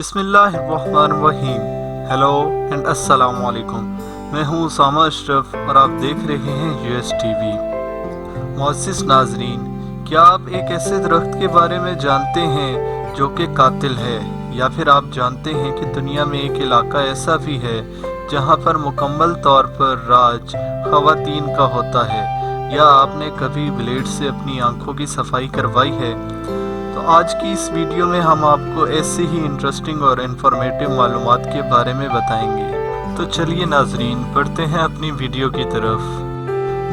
بسم اللہ الرحمن الرحیم۔ ہیلو اینڈ السلام علیکم، میں ہوں اسامہ اشرف اور آپ دیکھ رہے ہیں US ٹی وی۔ معزز ناظرین، کیا آپ ایک ایسے درخت کے بارے میں جانتے ہیں جو کہ قاتل ہے، یا پھر آپ جانتے ہیں کہ دنیا میں ایک علاقہ ایسا بھی ہے جہاں پر مکمل طور پر راج خواتین کا ہوتا ہے؟ یا آپ نے کبھی بلیڈ سے اپنی آنکھوں کی صفائی کروائی ہے؟ تو آج کی اس ویڈیو میں ہم آپ کو ایسی ہی انٹرسٹنگ اور انفارمیٹیو معلومات کے بارے میں بتائیں گے۔ تو چلیے ناظرین، بڑھتے ہیں اپنی ویڈیو کی طرف۔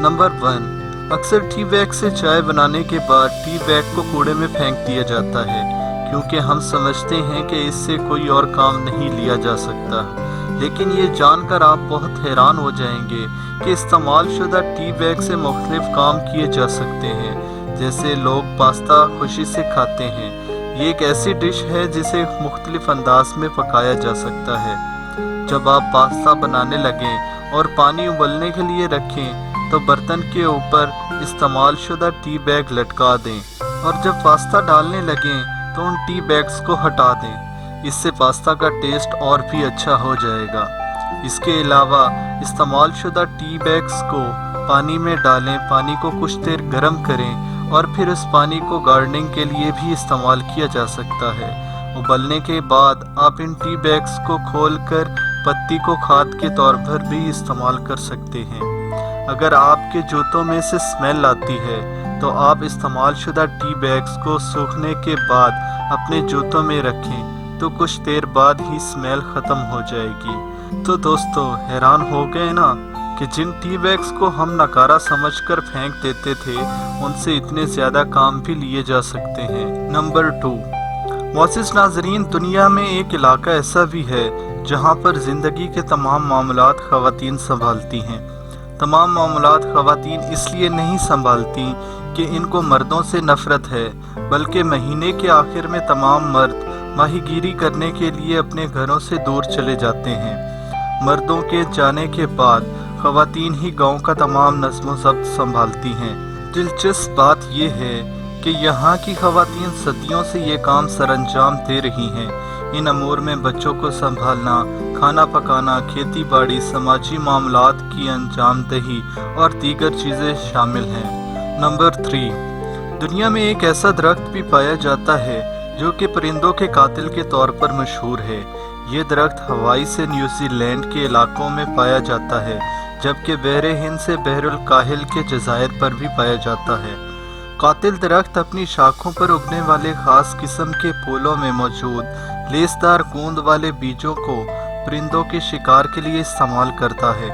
نمبر 1، اکثر ٹی بیگ سے چائے بنانے کے بعد ٹی بیگ کو کوڑے میں پھینک دیا جاتا ہے، کیونکہ ہم سمجھتے ہیں کہ اس سے کوئی اور کام نہیں لیا جا سکتا۔ لیکن یہ جان کر آپ بہت حیران ہو جائیں گے کہ استعمال شدہ ٹی بیگ سے مختلف کام کیے جا سکتے ہیں، جیسے لوگ پاستا خوشی سے کھاتے ہیں۔ یہ ایک ایسی ڈش ہے جسے مختلف انداز میں پکایا جا سکتا ہے۔ جب آپ پاستا بنانے لگیں اور پانی ابلنے کے لیے رکھیں تو برتن کے اوپر استعمال شدہ ٹی بیگ لٹکا دیں، اور جب پاستا ڈالنے لگیں تو ان ٹی بیگز کو ہٹا دیں۔ اس سے پاستا کا ٹیسٹ اور بھی اچھا ہو جائے گا۔ اس کے علاوہ استعمال شدہ ٹی بیگز کو پانی میں ڈالیں، پانی کو کچھ دیر گرم کریں اور پھر اس پانی کو گارڈننگ کے لیے بھی استعمال کیا جا سکتا ہے۔ ابلنے کے بعد آپ ان ٹی بیگز کو کھول کر پتی کو کھاد کے طور پر بھی استعمال کر سکتے ہیں۔ اگر آپ کے جوتوں میں سے اسمیل آتی ہے تو آپ استعمال شدہ ٹی بیگز کو سوکھنے کے بعد اپنے جوتوں میں رکھیں تو کچھ دیر بعد ہی اسمیل ختم ہو جائے گی۔ تو دوستو، حیران ہو گئے نا کہ جن ٹی بیگز کو ہم نکارا سمجھ کر پھینک دیتے تھے، ان سے اتنے زیادہ کام بھی لیے جا سکتے ہیں۔ نمبر 2، معزز ناظرین، دنیا میں ایک علاقہ ایسا بھی ہے جہاں پر زندگی کے تمام معاملات خواتین سنبھالتی ہیں۔ تمام معاملات خواتین اس لیے نہیں سنبھالتی کہ ان کو مردوں سے نفرت ہے، بلکہ مہینے کے آخر میں تمام مرد ماہی گیری کرنے کے لیے اپنے گھروں سے دور چلے جاتے ہیں۔ مردوں کے جانے کے بعد خواتین ہی گاؤں کا تمام نظم و ضبط سنبھالتی ہیں۔ دلچسپ بات یہ ہے کہ یہاں کی خواتین صدیوں سے یہ کام سر انجام دے رہی ہیں۔ ان امور میں بچوں کو سنبھالنا، کھانا پکانا، کھیتی باڑی، سماجی معاملات کی انجام دہی اور دیگر چیزیں شامل ہیں۔ نمبر 3، دنیا میں ایک ایسا درخت بھی پایا جاتا ہے جو کہ پرندوں کے قاتل کے طور پر مشہور ہے۔ یہ درخت ہوائی سے نیوزی لینڈ کے علاقوں میں پایا جاتا ہے، جبکہ بحر ہند سے بحر الکاہل کے جزائر پر بھی پایا جاتا ہے۔ قاتل درخت اپنی شاخوں پر اگنے والے خاص قسم کے پھولوں میں موجود لیسدار گوند والے بیجوں کو پرندوں کے شکار کے لیے استعمال کرتا ہے۔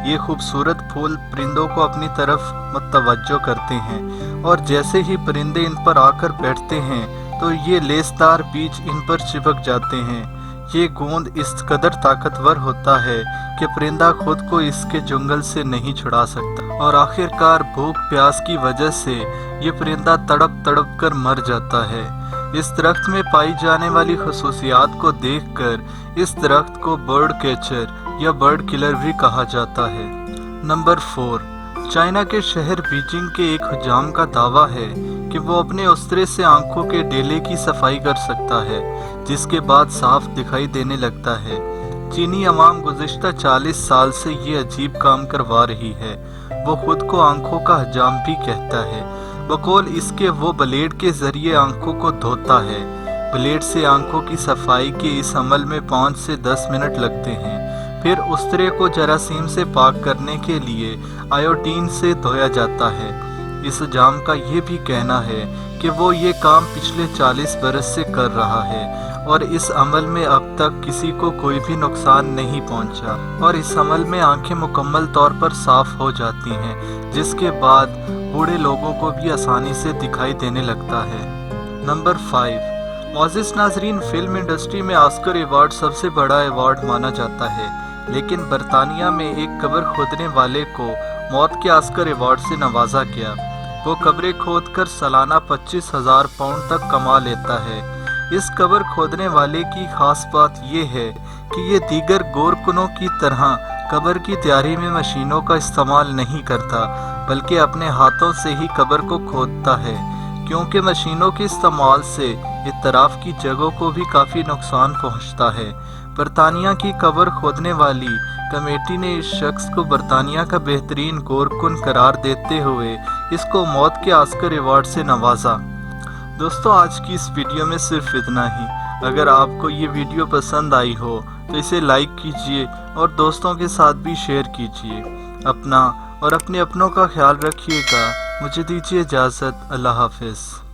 یہ خوبصورت پھول پرندوں کو اپنی طرف متوجہ کرتے ہیں، اور جیسے ہی پرندے ان پر آ کر بیٹھتے ہیں تو یہ لیسدار بیج ان پر چپک جاتے ہیں۔ یہ گوند اس قدر طاقتور ہوتا ہے کہ پرندہ خود کو اس کے جنگل سے نہیں چھڑا سکتا، اور آخر کار بھوک پیاس کی وجہ سے یہ پرندہ تڑپ تڑپ کر مر جاتا ہے۔ اس درخت میں پائی جانے والی خصوصیات کو دیکھ کر اس درخت کو برڈ کیچر یا برڈ کلر بھی کہا جاتا ہے۔ نمبر 4، چائنا کے شہر بیجنگ کے ایک حجام کا دعویٰ ہے کہ وہ اپنے استرے سے آنکھوں کے ڈیلے کی صفائی کر سکتا ہے، جس کے بعد صاف دکھائی دینے لگتا ہے۔ چینی عوام گزشتہ 40 سال سے یہ عجیب کام کروا رہی ہے۔ وہ خود کو آنکھوں کا حجام بھی کہتا ہے۔ بقول اس کے وہ بلیڈ کے ذریعے آنکھوں کو دھوتا ہے۔ بلیڈ سے آنکھوں کی صفائی کے اس عمل میں 5 سے 10 منٹ لگتے ہیں۔ پھر استرے کو جراثیم سے پاک کرنے کے لیے آیوڈین سے دھویا جاتا ہے۔ اس حجام کا یہ بھی کہنا ہے کہ وہ یہ کام پچھلے 40 برس سے کر رہا ہے، اور اس عمل میں اب تک کسی کو کوئی بھی نقصان نہیں پہنچا، اور اس عمل میں آنکھیں مکمل طور پر صاف ہو جاتی ہیں، جس کے بعد بوڑھے لوگوں کو بھی آسانی سے دکھائی دینے لگتا ہے۔ نمبر 5، معزز ناظرین، فلم انڈسٹری میں آسکر ایوارڈ سب سے بڑا ایوارڈ مانا جاتا ہے، لیکن برطانیہ میں ایک قبر کھودنے والے کو موت کے آسکر ایوارڈ سے نوازا گیا۔ وہ قبریں کھود کر سالانہ 25,000 پاؤنڈ تک کما لیتا ہے۔ اس قبر کھودنے والے کی خاص بات یہ ہے کہ یہ دیگر گورکنوں کی طرح قبر کی تیاری میں مشینوں کا استعمال نہیں کرتا، بلکہ اپنے ہاتھوں سے ہی قبر کو کھودتا ہے، کیونکہ مشینوں کے استعمال سے اطراف کی جگہوں کو بھی کافی نقصان پہنچتا ہے۔ برطانیہ کی قبر کھودنے والی کمیٹی نے اس شخص کو برطانیہ کا بہترین کارکن قرار دیتے ہوئے اس کو موت کے آسکر ایوارڈ سے نوازا۔ دوستو، آج کی اس ویڈیو میں صرف اتنا ہی۔ اگر آپ کو یہ ویڈیو پسند آئی ہو تو اسے لائک کیجئے اور دوستوں کے ساتھ بھی شیئر کیجئے۔ اپنا اور اپنے اپنوں کا خیال رکھیے گا۔ مجھے دیجیے اجازت۔ اللہ حافظ۔